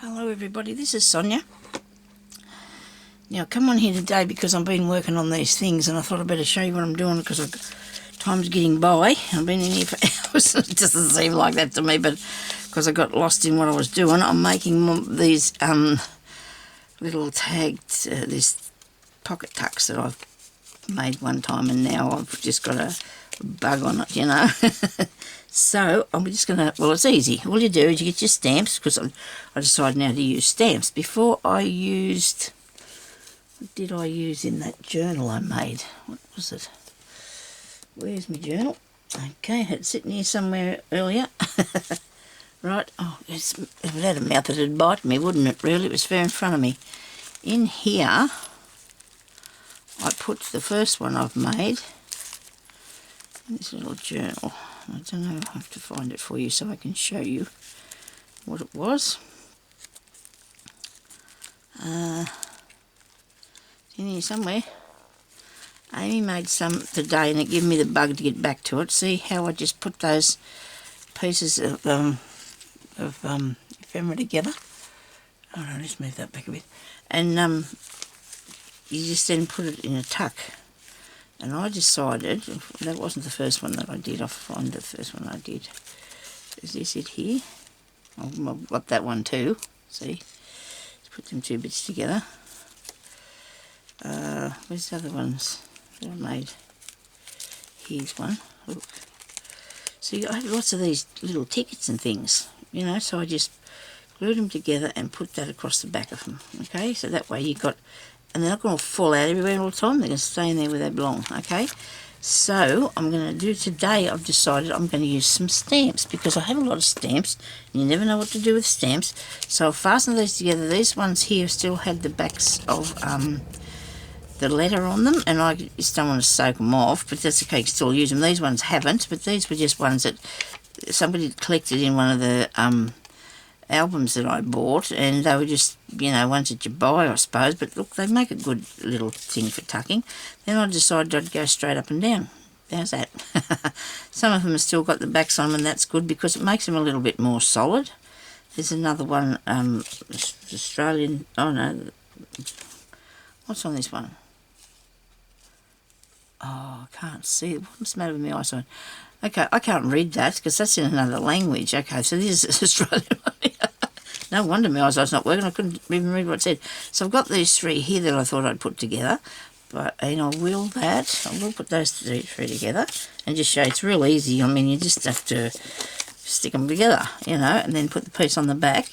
Hello everybody, this is Sonia. Now I come on here today because I've been working on these things and I thought I'd better show you what I'm doing because time's getting by. I've been in here for hours. It doesn't seem like that to me, but because I got lost in what I was doing, I'm making these little tagged, these pocket tucks that I've made one time, and now I've just got a bug on it, you know. So I'm just going to, well, it's easy. All you do is you get your stamps, because I decided now to use stamps. Before I used, what did I use in that journal I made? What was it? Where's my journal? Okay, I had it sitting here somewhere earlier. Right, oh, if it had a mouth it'd bite me, wouldn't it, really? It was fair in front of me. In here, I put the first one I've made in this little journal. I don't know, I have to find it for you so I can show you what it was. It's in here somewhere. Amy made some today and it gave me the bug to get back to it. See how I just put those pieces of ephemera together? Oh no, let's move that back a bit. And you just then put it in a tuck. And I decided, that wasn't the first one that I did, I'll find the first one I did. Is this it here? I've got that one too, see? Let's put them two bits together. Where's the other ones that I made? Here's one, look. See, I had lots of these little tickets and things, you know, so I just glued them together and put that across the back of them, okay? So that way you got, and they're not going to fall out everywhere all the time, they're going to stay in there where they belong, okay? So, I'm going to do today, I've decided I'm going to use some stamps, because I have a lot of stamps, and you never know what to do with stamps. So I'll fasten these together. These ones here still had the backs of the letter on them, and I just don't want to soak them off, but that's okay, you can still use them. These ones haven't, but these were just ones that somebody collected in one of the albums that I bought, and they were just, you know, ones that you buy, I suppose, but look, they make a good little thing for tucking. Then I decided I'd go straight up and down. How's that? Some of them have still got the backs on them, and that's good because it makes them a little bit more solid. There's another one, Australian, oh no, what's on this one? Oh, I can't see it. What's the matter with my eyesight? Okay, I can't read that because that's in another language. Okay, so this is Australian one. No wonder my eyesight's not working. I couldn't even read what it said. So I've got these three here that I thought I'd put together. But, and I will put those three together and just show you. It's real easy. I mean, you just have to stick them together, you know, and then put the piece on the back.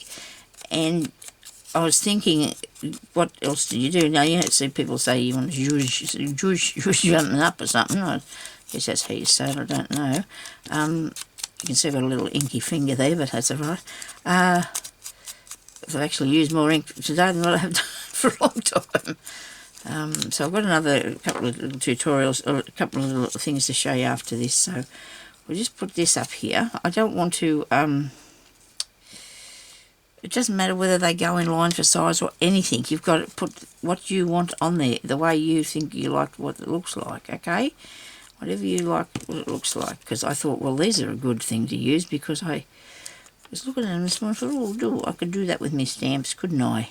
And I was thinking, what else do you do? Now, you see people say you want to zhuzh something up or something. I guess that's how you say it, I don't know. You can see I've got a little inky finger there, but that's all right. I've actually used more ink today than what I have done for a long time. So I've got a couple of little tutorials, or a couple of little things to show you after this. So we'll just put this up here. I don't want to, it doesn't matter whether they go in line for size or anything. You've got to put what you want on there, the way you think you like what it looks like, okay? Whatever you like what it looks like. Because I thought, well, these are a good thing to use because I was looking at them this morning and thought, oh, I could do that with my stamps, couldn't I?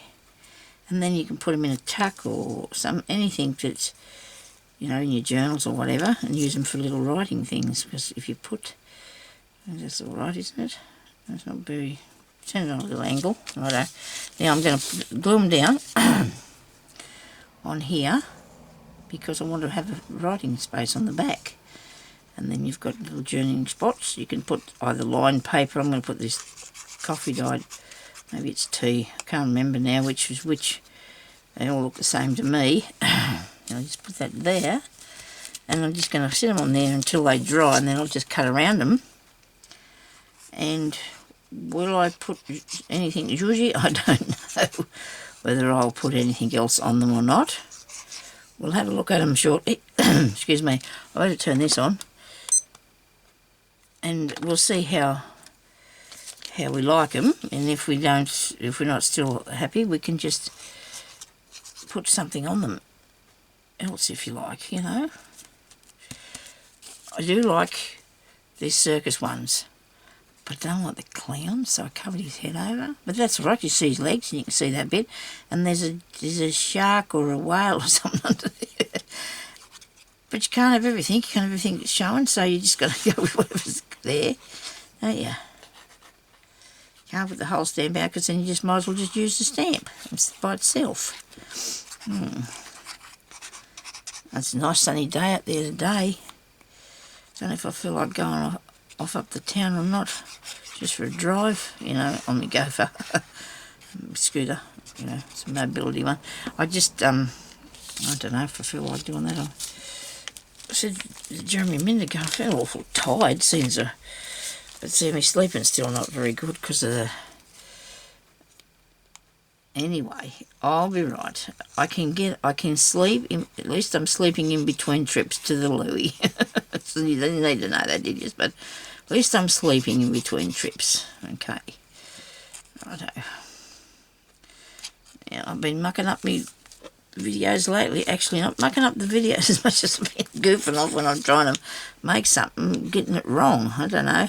And then you can put them in a tuck or anything that's, you know, in your journals or whatever, and use them for little writing things. Because if you put, that's all right, isn't it? That's not very, turn it on a little angle. Righto. Now I'm going to glue them down on here because I want to have a writing space on the back. And then you've got little journaling spots. You can put either lined paper. I'm going to put this coffee dyed, maybe it's tea. I can't remember now which is which. They all look the same to me. I'll just put that there. And I'm just going to sit them on there until they dry, and then I'll just cut around them. And will I put anything zhuzhy? I don't know whether I'll put anything else on them or not. We'll have a look at them shortly. Excuse me. I've got to turn this on. And we'll see how we like them, and if we're not still happy, we can just put something on them else if you like, you know. I do like these circus ones. I don't like the clown, so I covered his head over. But that's all right, you see his legs and you can see that bit. And there's a shark or a whale or something under there. But you can't have everything, you can't have everything that's showing, so you just got to go with whatever's there, don't you? Can't put the whole stamp out because then you just might as well just use the stamp by itself. It's a nice sunny day out there today. Don't know if I feel like going off up the town or not, just for a drive, you know, on my gopher scooter, you know, it's a mobility one. I just, I don't know if I feel like doing that. I said to Jeremy a minute ago, I feel awful tired, but see, my sleeping's still not very good because of the... Anyway, I'll be right. I can sleep, at least I'm sleeping in between trips to the Louie. So you didn't need to know that, did you? But at least I'm sleeping in between trips. Okay. Righto. Yeah, I've been mucking up my videos lately. Actually, not mucking up the videos as much as I've been goofing off when I'm trying to make something, getting it wrong. I don't know.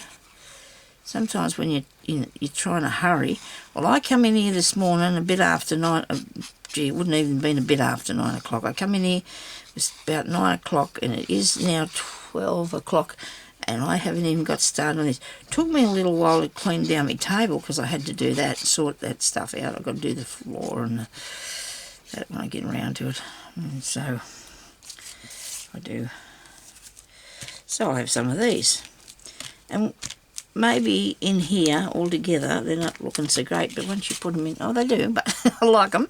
Sometimes when you're trying to hurry. Well, I come in here this morning a bit after 9. Gee, it wouldn't even been a bit after 9 o'clock. I come in here, it's about 9 o'clock, and it is now 12 o'clock, and I haven't even got started on this. It took me a little while to clean down my table because I had to do that, sort that stuff out. I've got to do the floor and that when I get around to it. And so I do. So I'll have some of these. And maybe in here altogether they're not looking so great, but once you put them in, oh, they do, but I like them.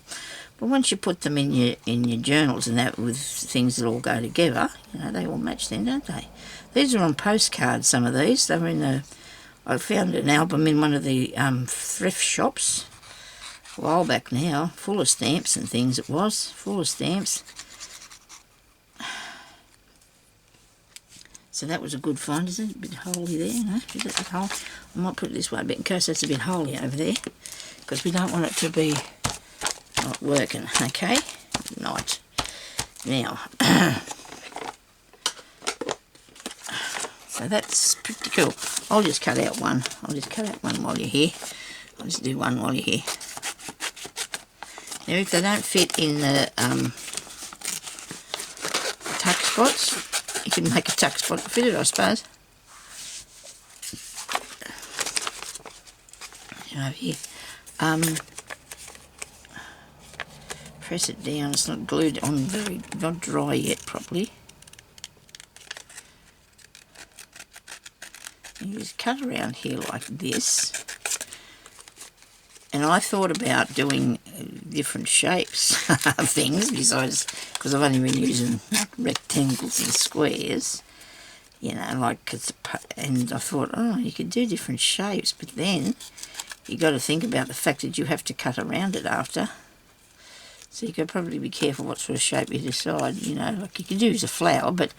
But once you put them in your journals and that with things that all go together, you know, they all match then, don't they? These are on postcards, some of these. They were in I found an album in one of the thrift shops a while back now, full of stamps and things. It was full of stamps. So that was a good find, isn't it? A bit holy there, no? Is it a bit holy? I might put it this way a bit in case that's a bit holy over there, because we don't want it to be not working, okay? Right. Now, so that's pretty cool. I'll just cut out one. I'll just cut out one while you're here. I'll just do one while you're here. Now, if they don't fit in the tuck spots, you can make a tuck spot to fit it, I suppose. Over here. Press it down. It's not glued on not dry yet properly. You just cut around here like this. And I thought about doing different shapes of things besides, because I've only been using rectangles and squares, you know, like, and I thought, oh, you could do different shapes, but then you got to think about the fact that you have to cut around it after. So you could probably be careful what sort of shape you decide, you know, like you could use a flower, but,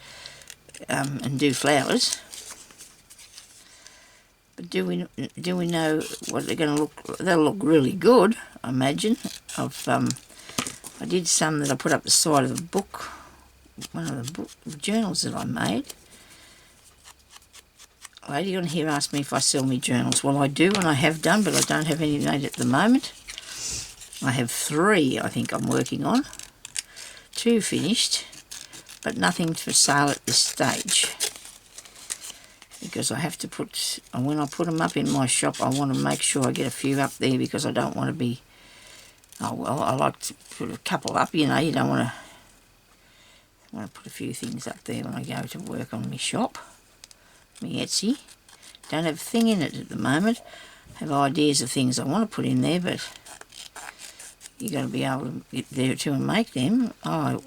and do flowers. But do we know what they're going to look? They'll look really good, I imagine. I did some that I put up the side of the book, one of the journals that I made. A lady on here asked me if I sell me journals. Well, I do, and I have done, but I don't have any made at the moment. I have 3, I think, I'm working on. 2 finished, but nothing for sale at this stage. Because I have to put, when I put them up in my shop, I want to make sure I get a few up there because I don't want to be, oh well, I like to put a couple up, you know, you don't want to put a few things up there when I go to work on my shop, my Etsy. Don't have a thing in it at the moment. Have ideas of things I want to put in there, but you got to be able to get there too and make them. Oh,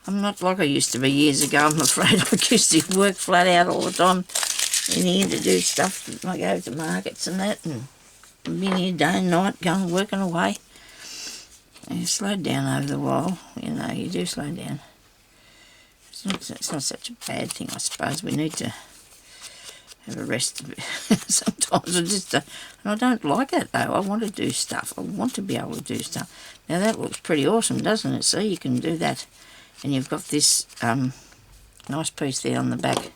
I'm not like I used to be years ago. I'm afraid I used to work flat out all the time in here to do stuff, like go to markets and that, and be here day and night, going working away. And you slowed down over the while, you know, you do slow down. It's not such a bad thing, I suppose. We need to have a rest sometimes. And I don't like that though. I want to do stuff. I want to be able to do stuff. Now that looks pretty awesome, doesn't it? See, you can do that. And you've got this nice piece there on the back,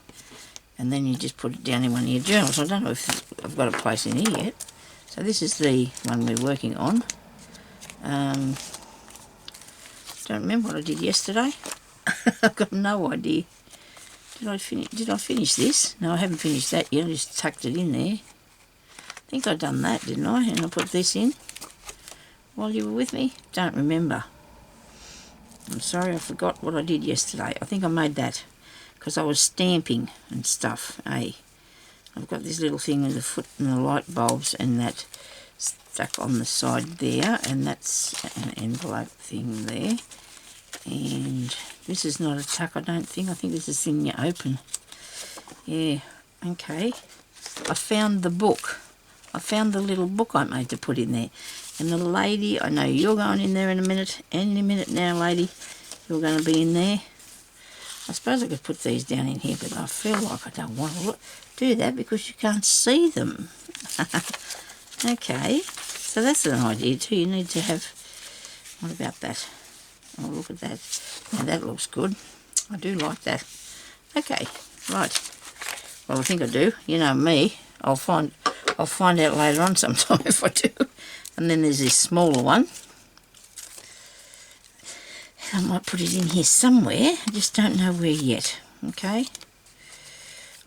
and then you just put it down in one of your journals. I don't know if I've got a place in here yet. So this is the one we're working on. Don't remember what I did yesterday. I've got no idea. Did I finish this? No, I haven't finished that yet. I just tucked it in there. I think I've done that, didn't I? And I put this in while you were with me. Don't remember. I'm sorry, I forgot what I did yesterday. I think I made that because I was stamping and stuff. Hey, I've got this little thing with the foot and the light bulbs and that stuck on the side there, and that's an envelope thing there. And this is not a tuck, I don't think. I think this is thing you open. Yeah, okay. I found the book. I found the little book I made to put in there. And the lady, I know you're going in there in a minute. Any minute now, lady, you're going to be in there. I suppose I could put these down in here, but I feel like I don't want to do that because you can't see them. Okay, so that's an idea too. You need to have, what about that? Oh, look at that. Now that looks good. I do like that. Okay, right. Well, I think I do. You know me. I'll find out later on sometime if I do. And then there's this smaller one. I might put it in here somewhere. I just don't know where yet. Okay.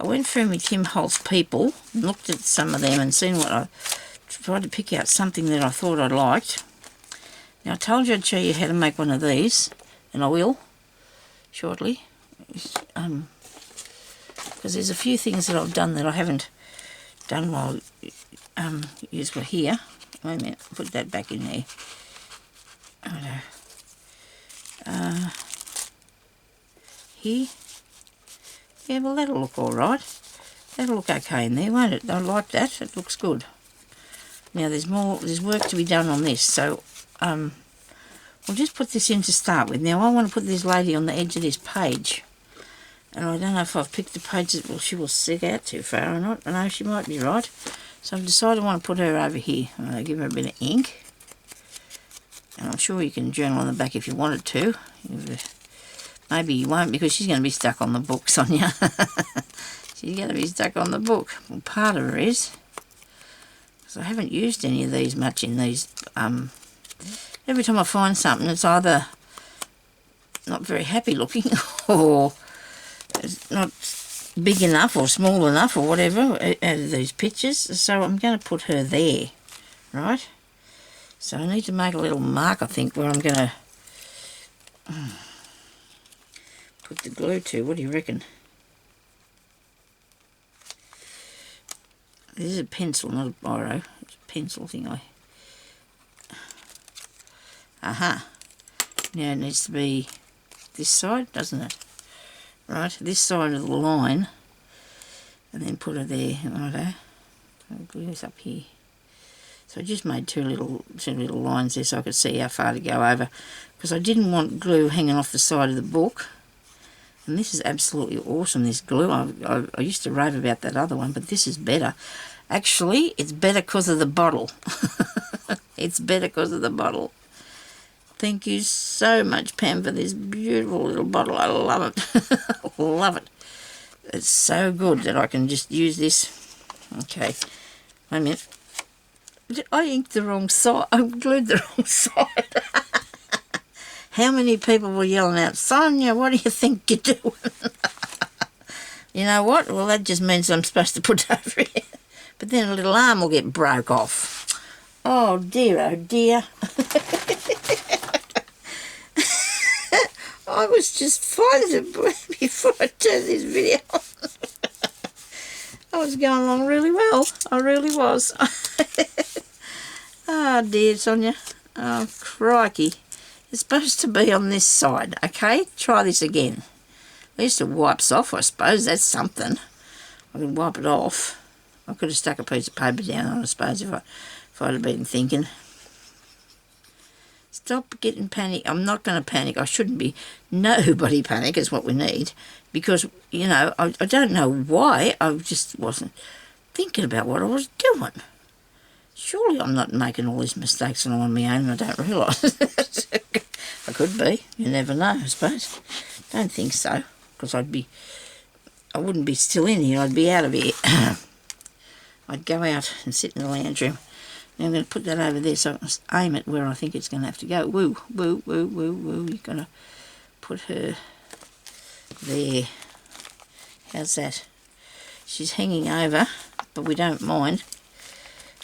I went through my Tim Holtz people and looked at some of them and seen what I tried to pick out something that I thought I liked. Now I told you I'd show you how to make one of these, and I will shortly. Because there's a few things that I've done that I haven't done while you were here. Wait a minute, put that back in there. Here. Yeah, well that'll look alright. That'll look okay in there, won't it? I like that, it looks good. Now there's work to be done on this, so we'll just put this in to start with. Now I want to put this lady on the edge of this page. And I don't know if I've picked the page that she will stick out too far or not. I know she might be right. So I've decided I want to put her over here. I'll give her a bit of ink. And I'm sure you can journal on the back if you wanted to. Maybe you won't because she's going to be stuck on the book, Sonia. She's going to be stuck on the book. Well, part of her is. Because I haven't used any of these much in these. Every time I find something, it's either not very happy looking or it's not big enough or small enough or whatever out of these pictures. So I'm going to put her there, right? So I need to make a little mark, I think, where I'm going to put the glue to. What do you reckon? This is a pencil, not a biro. It's a pencil thing. Aha. Now it needs to be this side, doesn't it? Right, this side of the line, and then put her there. Righto. I'll glue this up here. So I just made two little lines there so I could see how far to go over, because I didn't want glue hanging off the side of the book. And this is absolutely awesome, this glue. I used to rave about that other one, but this is better. Actually, it's better because of the bottle. It's better because of the bottle. Thank you so much, Pam, for this beautiful little bottle. I love it. I love it. It's so good that I can just use this. Okay, wait a minute. I inked the wrong side. I glued the wrong side. How many people were yelling out, Sonia, what do you think you're doing? You know what? Well, that just means I'm supposed to put it over here. But then a little arm will get broke off. Oh, dear, oh, dear. I was just finding it before I turned this video on. I was going along really well. I really was. Oh, dear, Sonia. Oh, crikey. It's supposed to be on this side, okay? Try this again. At least it wipes off, I suppose. That's something. I can wipe it off. I could have stuck a piece of paper down on it, I suppose, if I'd have been thinking. Stop getting panic. I'm not going to panic. I shouldn't be. Nobody panic is what we need. Because, you know, I don't know why. I just wasn't thinking about what I was doing. Surely I'm not making all these mistakes on my own and I don't realise it. I could be. You never know, I suppose. Don't think so. Because I'd be I wouldn't be still in here, I'd be out of here. I'd go out and sit in the lounge room. Now I'm going to put that over there so I can aim it where I think it's going to have to go. Woo, woo, woo, woo, woo. You're going to put her there. How's that? She's hanging over, but we don't mind.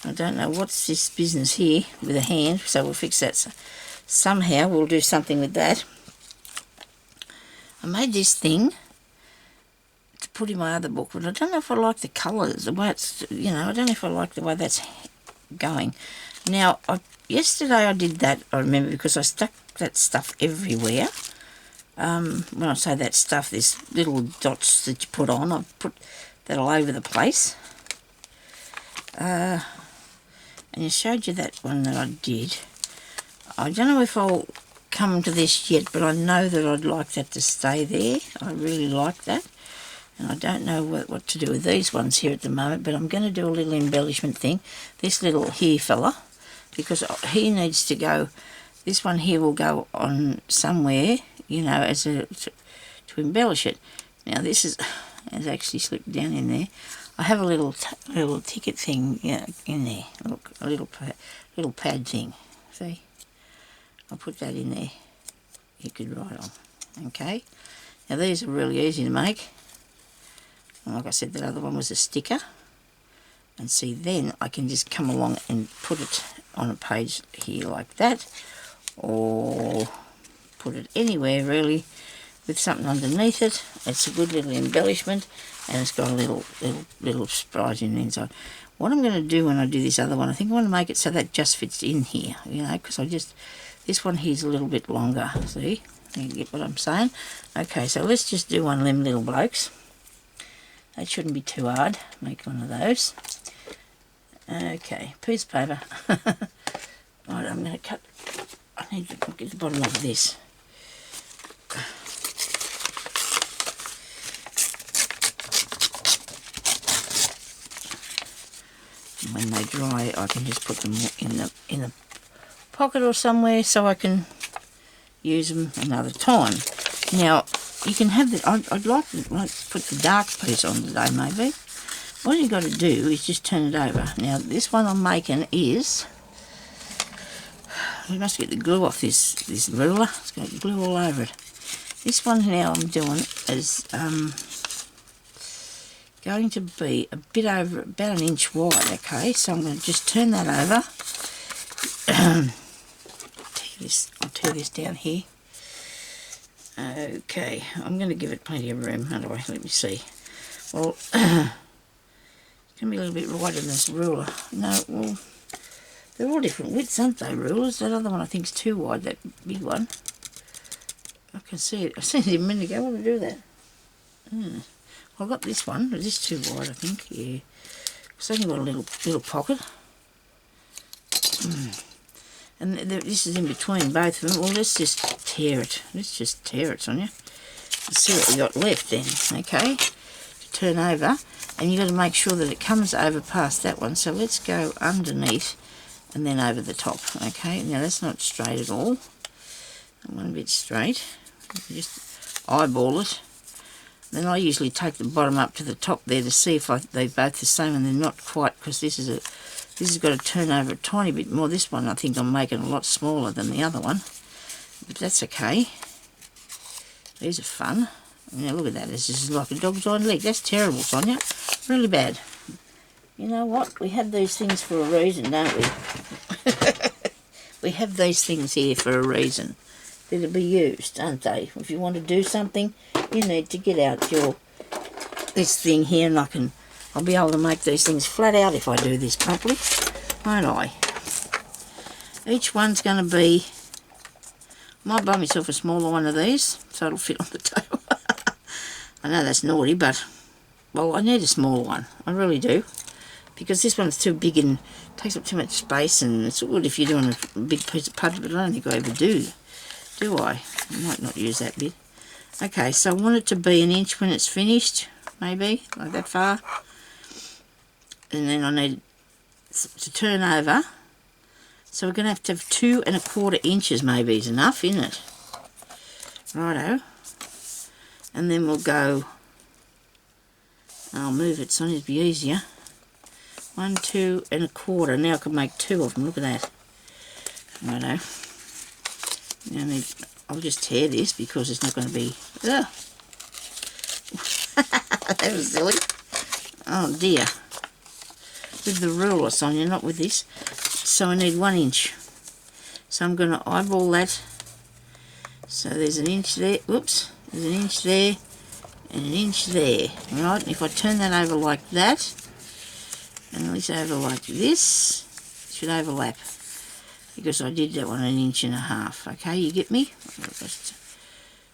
I don't know what's this business here with a hand, so we'll fix that. Somehow we'll do something with that. I made this thing to put in my other book, but I don't know if I like the colours, the way it's, you know, I don't know if I like the way that's going. Now, yesterday I did that, I remember, because I stuck that stuff everywhere. When I say that stuff, there's little dots that you put on. I put that all over the place. And I showed you that one that I did. I don't know if I'll come to this yet, but I know that I'd like that to stay there. I really like that. And I don't know what to do with these ones here at the moment, but I'm going to do a little embellishment thing. This little here fella, because he needs to go, this one here will go on somewhere, you know, as a to embellish it. Now this has actually slipped down in there. I have a little ticket thing, yeah, in there. Look, a little pad thing. See, I'll put that in there. You could write on. Okay. Now these are really easy to make. And like I said, that other one was a sticker. And see, then I can just come along and put it on a page here like that, or put it anywhere really with something underneath it. It's a good little embellishment, and it's got a little sprite in the inside. What I'm going to do when I do this other one, I think I want to make it so that just fits in here, you know, because this one here's a little bit longer. See, you get what I'm saying? Okay, so let's just do one of them little blokes. That shouldn't be too hard. Make one of those. Okay, piece of paper. Right, I'm going to cut. I need to get the bottom of this. And when they dry, I can just put them in the pocket or somewhere so I can use them another time. Now, you can have the. I'd like to put the dark piece on today, maybe. All you got to do is just turn it over. Now, this one I'm making is. We must get the glue off this ruler. It's got glue all over it. This one now I'm doing is going to be a bit over, about an inch wide. Okay, so I'm going to just turn that over. I'll tear this down here. Okay, I'm going to give it plenty of room. How do I? Let me see. Well, it's going to be a little bit wider than this ruler. No, well, they're all different widths, aren't they, rulers? That other one I think is too wide, that big one. I can see it. I seen it a minute ago. I want to do that. Well, I got this one. Is this too wide, I think? Yeah. It's only got a little pocket. And this is in between both of them. Well, let's just tear it. Let's just tear it, Sonya. Let's see what we got left then, okay? To turn over. And you've got to make sure that it comes over past that one. So let's go underneath and then over the top, okay? Now, that's not straight at all. I want a bit straight. Just eyeball it. Then I usually take the bottom up to the top there to see if they're both the same, and they're not quite, because this has got to turn over a tiny bit more. This one I think I'm making a lot smaller than the other one, but that's okay. These are fun. Now look at that, this is like a dog's hind leg. That's terrible, Sonya. Really bad. You know what? We have these things for a reason, don't we? We have these things here for a reason. They're to be used, aren't they? If you want to do something, you need to get out this thing here, and I'll be able to make these things flat out if I do this properly, won't I? Each one's going to be. I might buy myself a smaller one of these so it'll fit on the table. I know that's naughty, but well, I need a smaller one. I really do, because this one's too big and takes up too much space, and it's good if you're doing a big piece of puddle, but I don't think I ever do. Do I? I might not use that bit. Okay, so I want it to be an inch when it's finished, maybe, like that far. And then I need to turn over. So we're going to have 2 1/4 inches maybe is enough, isn't it? Righto. And then we'll go I'll move it so it'll be easier. 1, 2 1/4. Now I can make 2 of them. Look at that. Righto. Now I'll just tear this because it's not going to be... Ugh. That was silly. Oh dear. With the ruler, Sonia, not with this. So I need 1 inch. So I'm going to eyeball that. So there's an inch there. Whoops. There's an inch there. And an inch there. Right. And if I turn that over like that, and this over like this, it should overlap. Because I did that one 1.5 inches. Okay, you get me?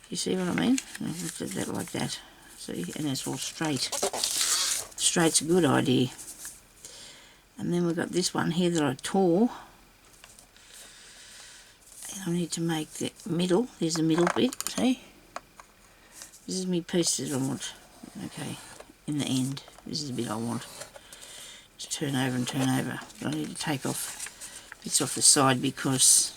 You see what I mean? I looked at that like that. See? And it's all straight. Straight's a good idea. And then we've got this one here that I tore. And I need to make the middle. There's the middle bit, see? This is my piece that I want. Okay, in the end. This is the bit I want. Just turn over and turn over. But I need to take off bits off the side because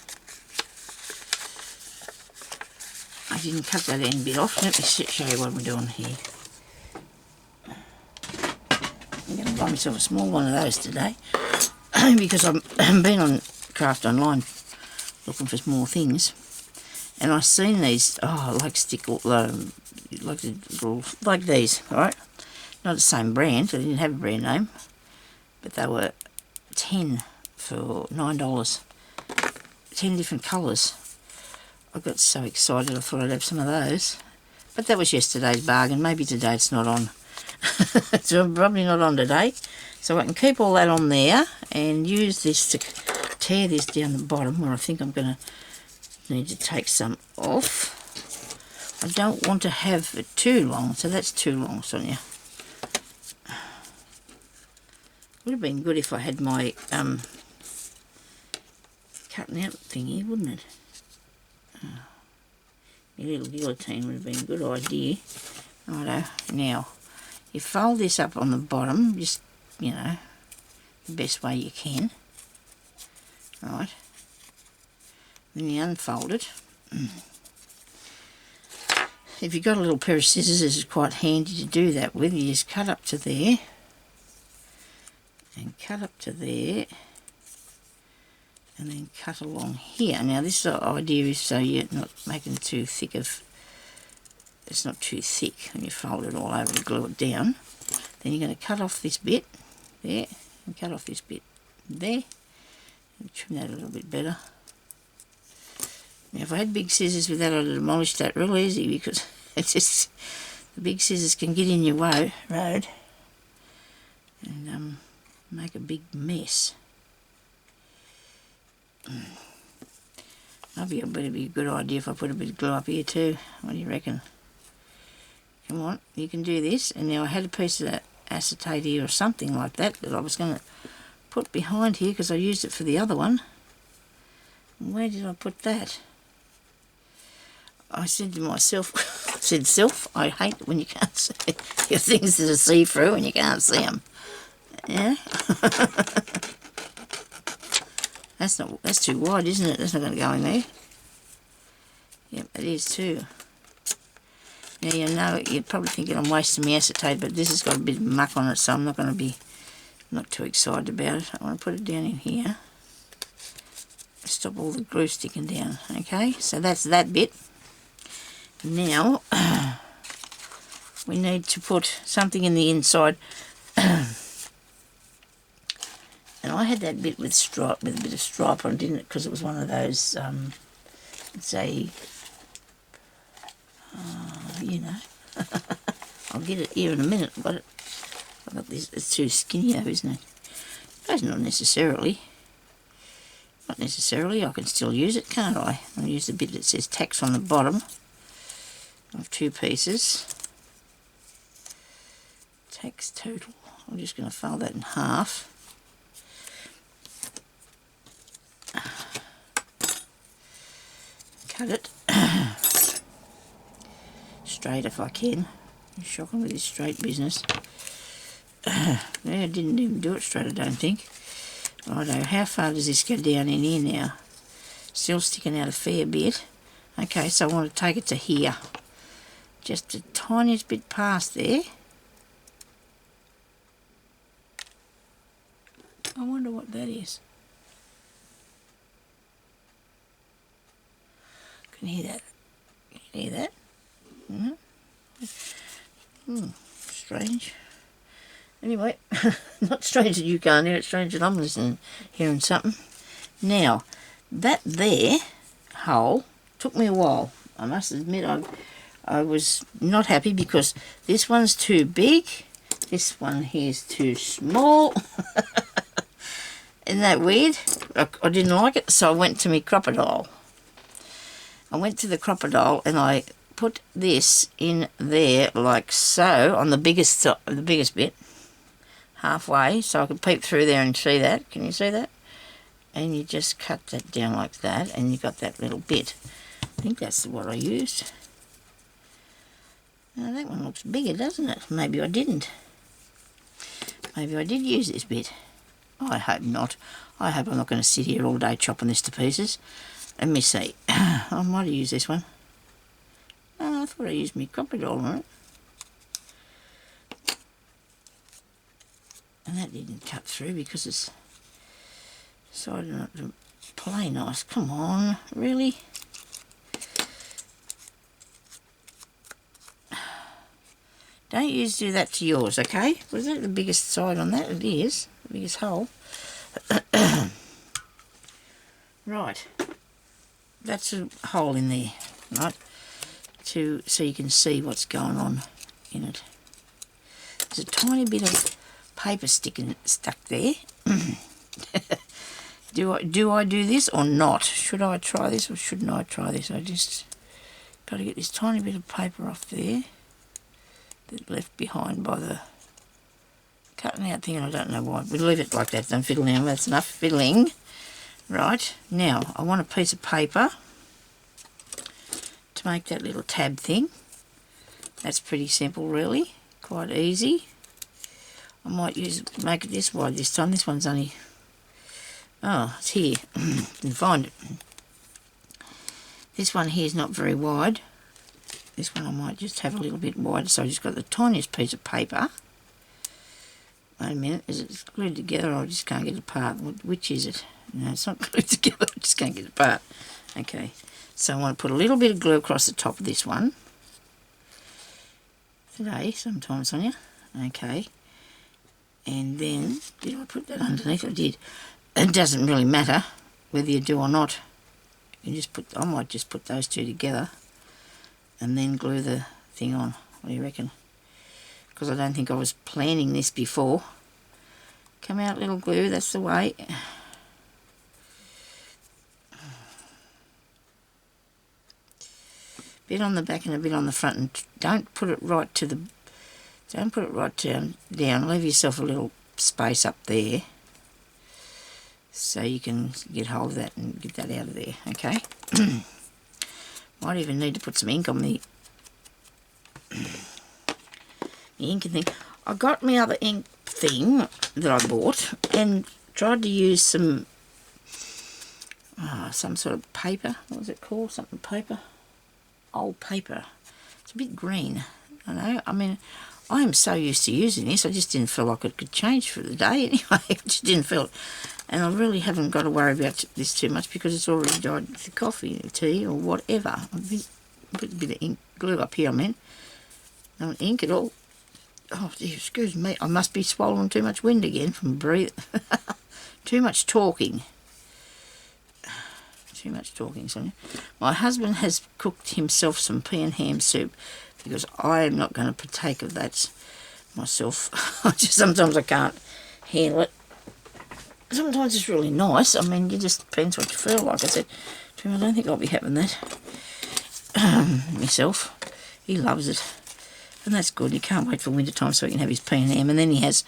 I didn't cut that end bit off. Let me show you what I'm doing here. I'm going to buy myself a small one of those today because I've been on Craft Online looking for small things, and I've seen these. Oh, like like these, right? Not the same brand. They didn't have a brand name, but they were 10 for $9. 10 different colours. I got so excited I thought I'd have some of those, but that was yesterday's bargain. Maybe today it's not on. It's probably not on today, so I can keep all that on there and use this to tear this down the bottom, where I think I'm going to need to take some off. I don't want to have it too long, so that's too long, Sonia. Would have been good if I had my cutting out thingy, wouldn't it? Oh, my little guillotine would have been a good idea. Righto, now you fold this up on the bottom, just, you know, the best way you can. Right. Then you unfold it. If you've got a little pair of scissors, it's quite handy to do that with. You just cut up to there, and cut up to there, and then cut along here. Now this idea is so you're not making too thick of, it's not too thick when you fold it all over and glue it down. Then you're going to cut off this bit there, and cut off this bit there, and trim that a little bit better. Now if I had big scissors with that, I'd have demolished that real easy, because it's just, the big scissors can get in your road and make a big mess. Maybe it better be a good idea if I put a bit of glue up here too. What do you reckon? Come on, you can do this. And now I had a piece of that acetate here or something like that that I was going to put behind here because I used it for the other one. Where did I put that? I said to myself, I said, self, I hate it when you can't see your things that are see-through and you can't see them. Yeah? That's too wide, isn't it? That's not going to go in there. Yep, it is too. Now you know, you're probably thinking I'm wasting my acetate, but this has got a bit of muck on it, so I'm not going to be not too excited about it. I want to put it down in here. Stop all the glue sticking down. Okay, so that's that bit. Now we need to put something in the inside. And I had that bit with stripe, with a bit of stripe on, didn't it? Because it was one of those, it's a, you know, I'll get it here in a minute. I've got this, it's too skinny though, isn't it? But not necessarily. Not necessarily, I can still use it, can't I? I'll use the bit that says tax on the bottom of 2 pieces. Tax total. I'm just going to fold that in half. Cut it straight if I can. I'm shocking with this straight business. Yeah, I didn't even do it straight, I don't think. Righto, how far does this go down in here now? Still sticking out a fair bit. Okay, so I want to take it to here. Just the tiniest bit past there. I wonder what that is. Can you hear that? Can you hear that? Strange. Anyway, not strange that you can't hear it, strange that I'm listening, hearing something. Now, that there hole took me a while. I must admit I was not happy because this one's too big, this one here's too small. Isn't that weird? I didn't like it, so I went to my crocodile. I went to the crocodile and I put this in there like so on the biggest bit, halfway, so I could peep through there and see that. Can you see that? And you just cut that down like that, and you got that little bit. I think that's what I used. Now that one looks bigger, doesn't it? Maybe I didn't. Maybe I did use this bit. I hope not. I hope I'm not going to sit here all day chopping this to pieces. Let me see. I might have used this one. Oh, I thought I used my crocodile on it. And that didn't cut through because it's decided not to play nice. Come on, really? Don't do that to yours, okay? Was that the biggest side on that? It is. The biggest hole. Right. That's a hole in there, right? So you can see what's going on in it. There's a tiny bit of paper stuck there. Do I do this or not? Should I try this or shouldn't I try this? I just got to get this tiny bit of paper off there that left behind by the cutting out thing, and I don't know why. We'll leave it like that. Don't fiddle now. That's enough fiddling. Right, now I want a piece of paper to make that little tab thing. That's pretty simple, really. Quite easy. I might make it this wide this time. This one's only... Oh, it's here. Didn't find it. This one here is not very wide. This one I might just have a little bit wider, so I just got the tiniest piece of paper. Wait a minute, is it glued together or I just can't get it apart? Which is it? No, it's not glued together, I just can't get it apart. Okay, so I want to put a little bit of glue across the top of this one. Today, sometime, Sonia. Okay. And then, did I put that underneath? I did. It doesn't really matter whether you do or not. You just I might just put those two together and then glue the thing on. What do you reckon? Because I don't think I was planning this before. Come out, little glue, that's the way. Bit on the back and a bit on the front, and don't put it right down. Leave yourself a little space up there so you can get hold of that and get that out of there, okay? Might even need to put some ink on the ink thing. I got my other ink thing that I bought and tried to use some sort of paper. What was it called? Something paper? Old paper. It's a bit green. I know. I mean, I am so used to using this. I just didn't feel like it could change for the day anyway. I just didn't feel it. And I really haven't got to worry about this too much because it's already dried with the coffee or tea or whatever. Put a bit of ink glue up here, I mean. No ink at all. Oh, dear, excuse me. I must be swallowing too much wind again from breathing. Too much talking. Too much talking, Sonia. My husband has cooked himself some pea and ham soup because I am not going to partake of that myself. Sometimes I can't handle it. Sometimes it's really nice. I mean, it just depends what you feel like. I said to him, I don't think I'll be having that myself. He loves it. And that's good. He can't wait for winter time so he can have his pea and ham. And then he has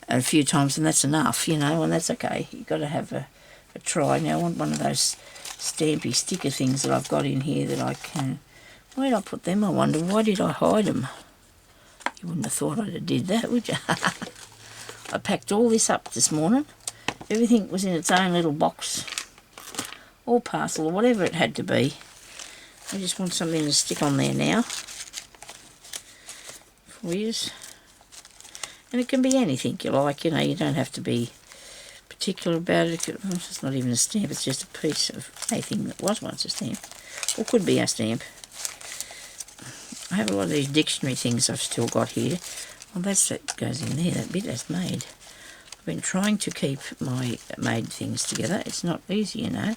a few times and that's enough, you know, and that's okay. You've got to have a try. Now I want one of those stampy sticker things that I've got in here that I can... Where did I put them, I wonder? Why did I hide them? You wouldn't have thought I'd have did that, would you? I packed all this up this morning. Everything was in its own little box or parcel or whatever it had to be. I just want something to stick on there now for you. And it can be anything you like, you know, you don't have to be particular about it. It's not even a stamp, it's just a piece of a thing that was once a stamp, or could be a stamp. I have a lot of these dictionary things I've still got here. Well, that goes in there, that bit that's made. I've been trying to keep my made things together. It's not easy, you know.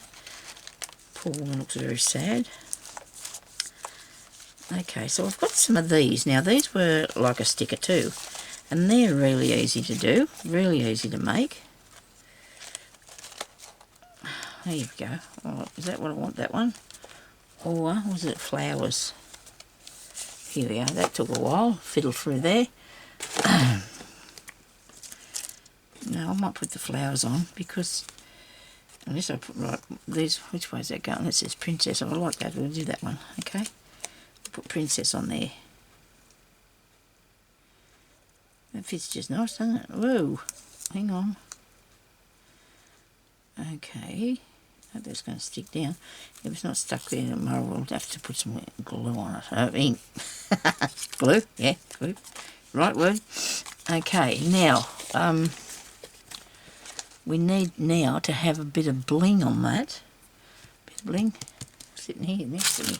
Poor woman looks very sad. Okay, so I've got some of these. Now, these were like a sticker too, and they're really easy to do, really easy to make. There you go. Oh, is that what I want, that one? Or was it flowers? Here we are. That took a while. Fiddled through there. Now, I might put the flowers on because unless I put right these, which way is that going? That says princess. I like that. We'll do that one. Okay. Put princess on there. That fits just nice, doesn't it? Whoa. Hang on. Okay. I hope that's going to stick down. If it's not stuck there tomorrow, we'll have to put some glue on it. Ink. Glue? Yeah, glue. Right word. Okay, now, we need now to have a bit of bling on that. Bit of bling. Sitting here next to me.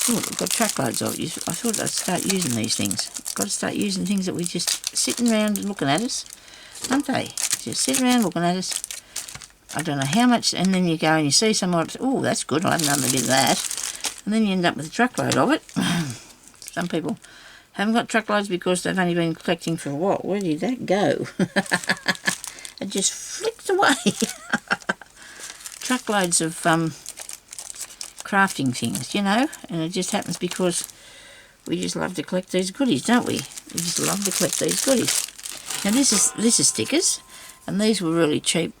Oh, we've got truckloads of it. I thought I'd start using these things. Got to start using things that we just sitting around and looking at us, aren't they? Just sitting around looking at us. I don't know how much, and then you go and you see someone, oh, that's good, I haven't done a bit of that. And then you end up with a truckload of it. Some people haven't got truckloads because they've only been collecting for a while. Where did that go? It just flicked away. Truckloads of crafting things, you know, and it just happens because we just love to collect these goodies, don't we? We just love to collect these goodies. Now this is stickers, and these were really cheap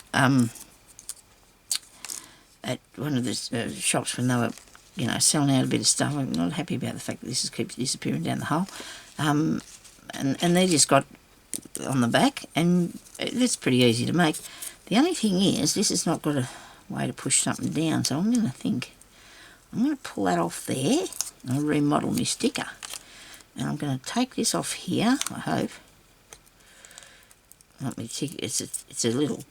at one of the shops when they were, you know, selling out a bit of stuff. I'm not happy about the fact that this keeps disappearing down the hole. And they just got on the back, and it's pretty easy to make. The only thing is, this has not got a way to push something down, so I'm going to pull that off there and remodel my sticker. And I'm going to take this off here, I hope. It's a little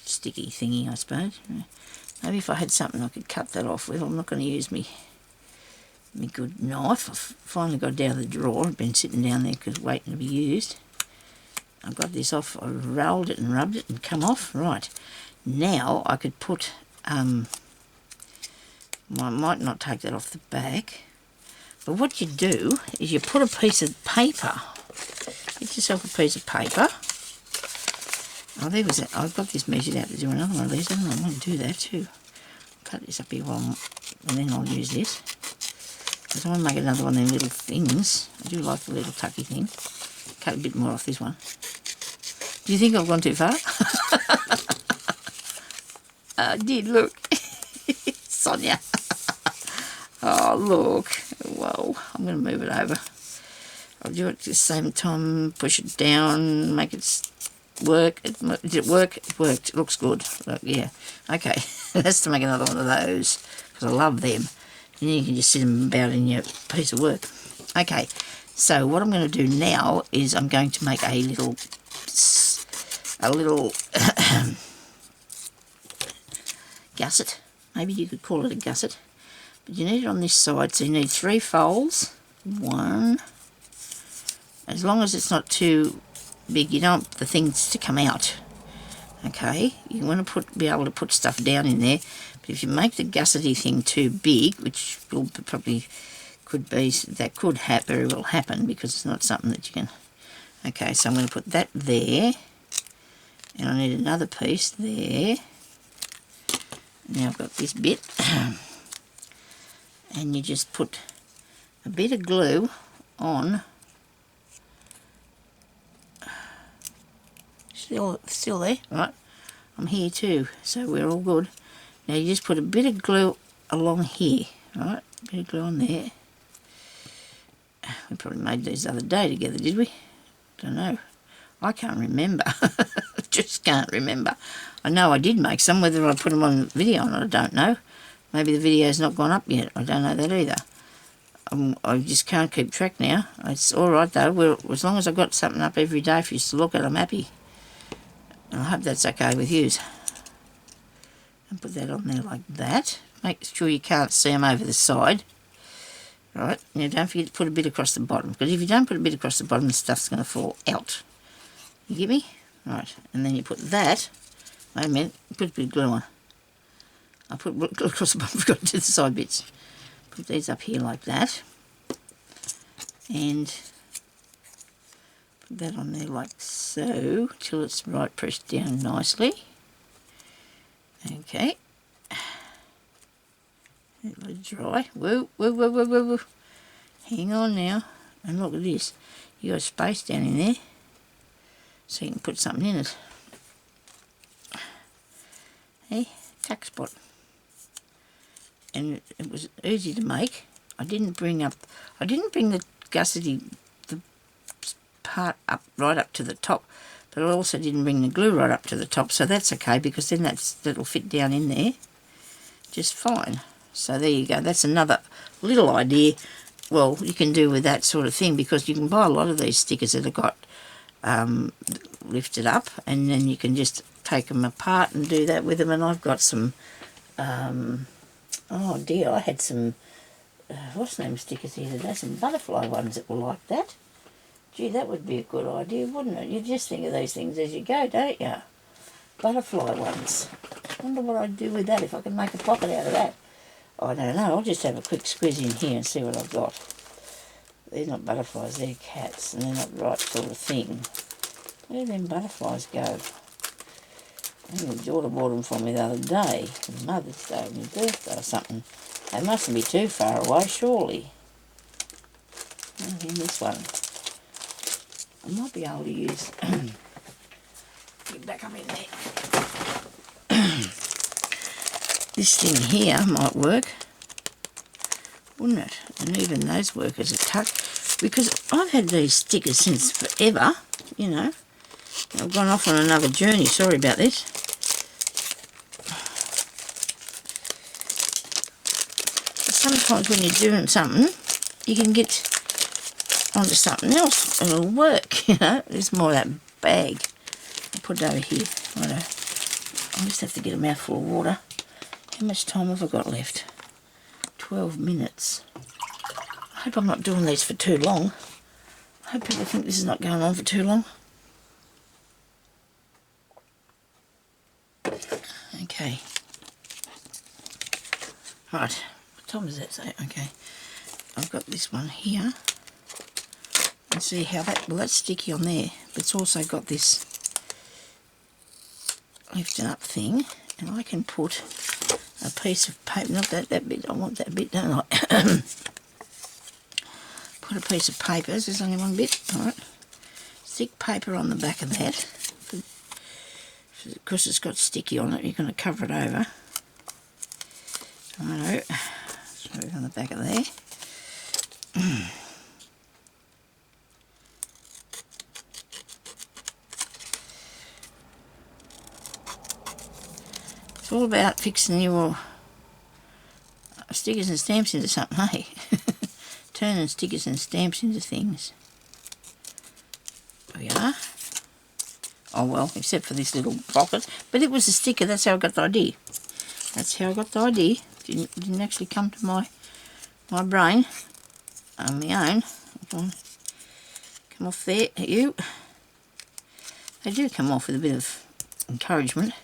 sticky thingy, I suppose. Maybe if I had something I could cut that off with. I'm not going to use me good knife. I've finally got it out of the drawer. I've been sitting down there because waiting to be used. I got this off. I rolled it and rubbed it and come off. Right. Now I could put... I might not take that off the back. But what you do is you put a piece of paper. Get yourself a piece of paper. Oh, there was that. I've got this measured out to do another one of these. I want to do that too. Cut this up here and then I'll use this. Because I want to make another one of them little things. I do like the little tucky thing. Cut a bit more off this one. Do you think I've gone too far? I did, look. Sonya. Oh, look. Whoa. I'm going to move it over. I'll do it at the same time. Push it down. Make it work. Did it work? It worked. It looks good. Look, yeah. Okay. That's to make another one of those. Because I love them. And you can just sit them about in your piece of work. Okay. So what I'm going to do now is I'm going to make a little gusset. Maybe you could call it a gusset. But you need it on this side, so you need 3 folds. 1. As long as it's not too big, you don't want the things to come out. Okay, you want to be able to put stuff down in there. But if you make the gussety thing too big, which will probably could be, that could very well happen because it's not something that you can. Okay, so I'm going to put that there, and I need another piece there. Now I've got this bit, and you just put a bit of glue on. Still there, right? I'm here too, so we're all good. Now you just put a bit of glue along here, right? A bit of glue on there. We probably made these the other day together, did we? Don't know. I can't remember. Just can't remember. I know I did make some. Whether I put them on video or not, I don't know. Maybe the video's not gone up yet. I don't know that either. I just can't keep track now. It's all right though. As long as I've got something up every day for you to look at, I'm happy. And I hope that's okay with you. And put that on there like that. Make sure you can't see them over the side. Right, now don't forget to put a bit across the bottom, because if you don't put a bit across the bottom, the stuff's going to fall out. You get me? Right, and then you put that, wait a minute, put a bit of glue on. I put glue across the bottom, forgot to do the side bits. Put these up here like that. And put that on there like so, till it's right pressed down nicely. Okay. Let it dry. Whoa, whoa, whoa, whoa, whoa, whoa. Hang on now. And look at this. You got space down in there, so you can put something in it. Hey, tuck spot. And it was easy to make. I didn't bring the gussety, the part up right up to the top, but I also didn't bring the glue right up to the top, so that's okay, because then that'll fit down in there just fine. So there you go. That's another little idea, well, you can do with that sort of thing, because you can buy a lot of these stickers that have got lifted up, and then you can just take them apart and do that with them. And I've got some, oh dear, I had some, what's the name stickers here today, some butterfly ones that were like that. Gee, that would be a good idea, wouldn't it? You just think of these things as you go, don't you? Butterfly ones. I wonder what I'd do with that, if I could make a pocket out of that. I don't know, I'll just have a quick squiz in here and see what I've got. They're not butterflies, they're cats, and they're not the right sort of thing. Where do them butterflies go? I think my daughter bought them for me the other day, Mother's Day, my birthday or something. They mustn't be too far away, surely. Oh, in this one. I might be able to use... get back up in there. This thing here might work, wouldn't it? And even those work as a tuck, because I've had these stickers since forever, you know. I've gone off on another journey, sorry about this. Sometimes when you're doing something, you can get onto something else and it'll work, you know. There's more of that bag. I'll put it over here. I just have to get a mouthful of water. How much time have I got left? 12 minutes. I hope I'm not doing these for too long. I hope people think this is not going on for too long. Okay. Right. What time does that say? Okay. I've got this one here. And see how that... Well, that's sticky on there. But it's also got this lifting up thing. And I can put a piece of paper, not that bit, I want that bit, don't I? Put a piece of paper, there's only one bit, alright. Thick paper on the back of that. Because it's got sticky on it, you're going to cover it over. Righto, throw it on the back of there. It's all about fixing your stickers and stamps into something, hey? Turning stickers and stamps into things. There we are. Oh well, except for this little pocket. But it was a sticker, that's how I got the idea. That's how I got the idea. Didn't actually come to my brain on my own. Come off there, you. They do come off with a bit of encouragement.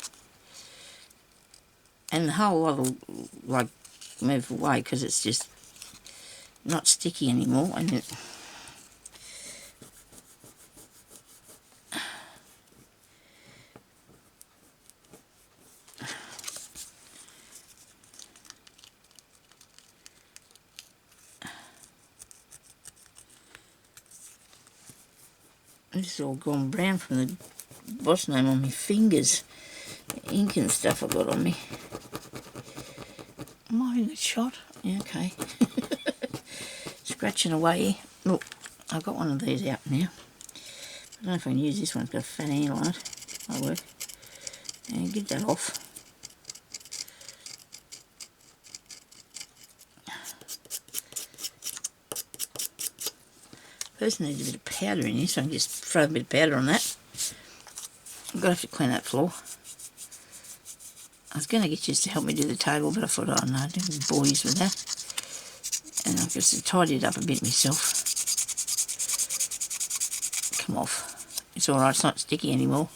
And the whole lot will like move away because it's just not sticky anymore. And it, this is all gone brown from the boss name on my fingers. The ink and stuff I got on me. Am I in a shot? Yeah, okay. Scratching away. Look, I've got one of these out now. I don't know if I can use this one. It's got a fat handle on it. Might work. And get that off. First needs a bit of powder in here, so I can just throw a bit of powder on that. going to have to clean that floor. I was going to get you to help me do the table, but I thought, oh no, I didn't bore you with that. And I just tidied it up a bit myself. Come off. It's alright, it's not sticky anymore.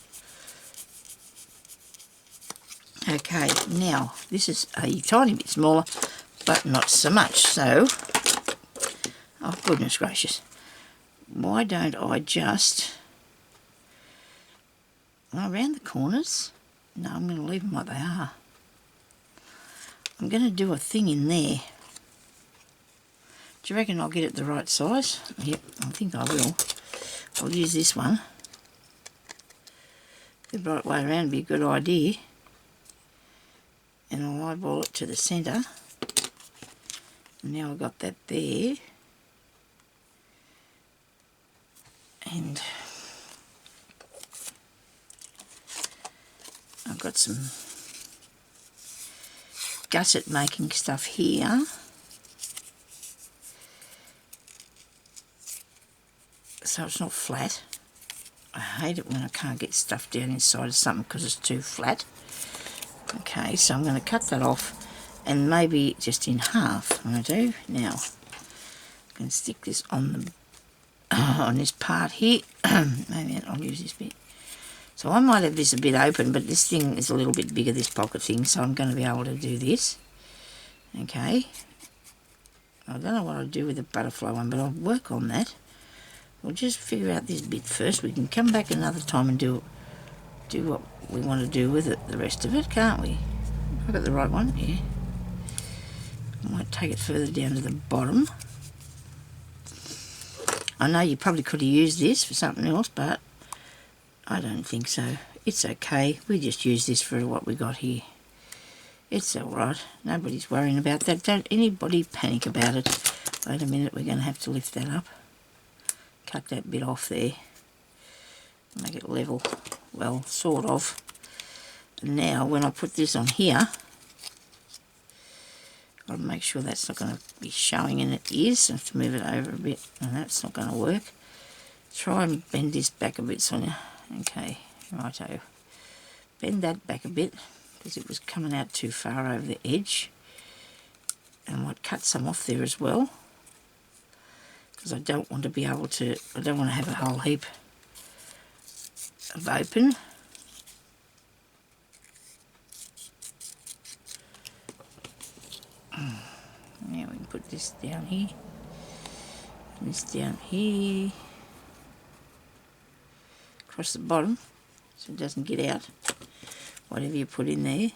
Okay, now this is a tiny bit smaller, but not so much. So, oh goodness gracious, why don't I just, around the corners? No, I'm going to leave them like they are. I'm going to do a thing in there. Do you reckon I'll get it the right size? Yep, I think I will. I'll use this one. The right way around would be a good idea. And I'll eyeball it to the centre. And now I've got that there. And I've got some gusset making stuff here. So it's not flat. I hate it when I can't get stuff down inside of something because it's too flat. Okay, so I'm going to cut that off and maybe just in half. I'm going to do now. I'm going to stick this on the on this part here. Maybe I'll use this bit. So I might have this a bit open, but this thing is a little bit bigger, this pocket thing, so I'm going to be able to do this. Okay. I don't know what I'll do with the butterfly one, but I'll work on that. We'll just figure out this bit first. We can come back another time and do what we want to do with it, the rest of it, can't we? I've got the right one, yeah. I might take it further down to the bottom. I know you probably could have used this for something else, but I don't think so. It's okay. We just use this for what we got here. It's alright. Nobody's worrying about that. Don't anybody panic about it. Wait a minute, we're going to have to lift that up. Cut that bit off there. Make it level. Well, sort of. And now, when I put this on here, I've got to make sure that's not going to be showing, and it is. I have to move it over a bit, and that's not going to work. Try and bend this back a bit, Sonia. Okay, righto. Bend that back a bit, because it was coming out too far over the edge. And I might cut some off there as well, because I don't want to be able to, I don't want to have a whole heap of open. Now we can put this down here, and this down here, across the bottom, so it doesn't get out, whatever you put in there.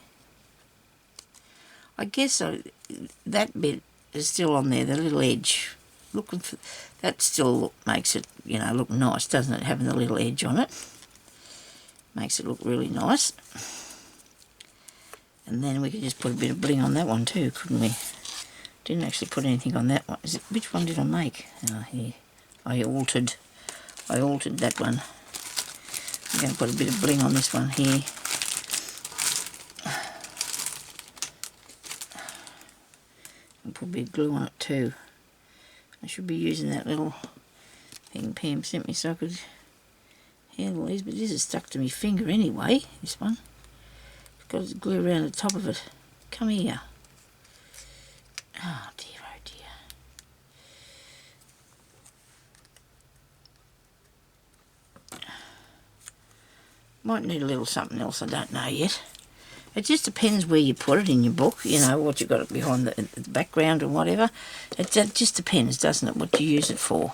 I guess that bit is still on there, the little edge. Looking for that still makes it, you know, look nice, doesn't it? Having the little edge on it makes it look really nice. And then we could just put a bit of bling on that one too, couldn't we? Didn't actually put anything on that one. Which one did I make? Oh, here. I altered that one. I'm going to put a bit of bling on this one here. And put a bit of glue on it too. I should be using that little thing Pam sent me so I could handle these, but this is stuck to my finger anyway, this one. It's got glue around the top of it. Come here. Oh dear, oh dear. Might need a little something else, I don't know yet. It just depends where you put it in your book, you know, what you've got it behind the background or whatever. It just depends, doesn't it, what you use it for,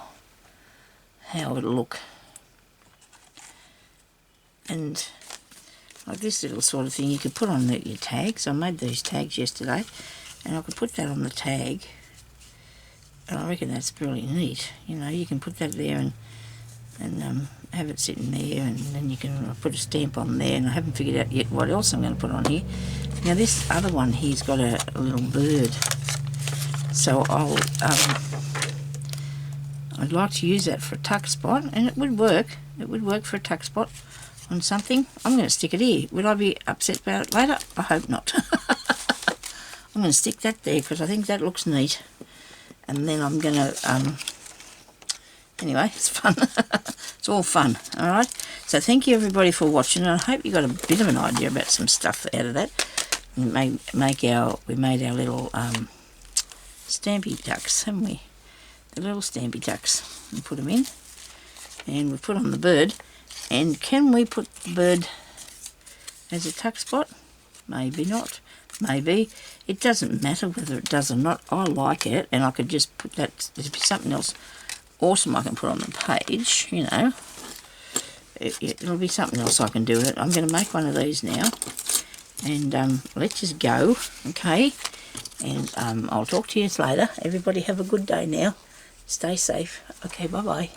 how it'll look. And like this little sort of thing you could put on your tags. I made these tags yesterday, and I could put that on the tag, and I reckon that's really neat. You know, you can put that there and have it sitting there, and then you can put a stamp on there, and I haven't figured out yet what else I'm going to put on here. Now this other one here's got a little bird, so I'd like to use that for a tuck spot, and it would work. It would work for a tuck spot on something. I'm going to stick it here. Would I be upset about it later? I hope not. I'm going to stick that there because I think that looks neat. And then I'm going to, anyway, it's fun. It's all fun, alright? So thank you everybody for watching, and I hope you got a bit of an idea about some stuff out of that. We made our little stampy ducks, haven't we? The little stampy ducks, and put them in, and we put on the bird. And can we put the bird as a tuck spot? Maybe not. Maybe. It doesn't matter whether it does or not. I like it, and I could just put that. There'd be something else awesome I can put on the page, you know. It'll be something else I can do with it. I'm going to make one of these now, and let's just go, okay? And I'll talk to you later. Everybody have a good day now. Stay safe. Okay, bye-bye.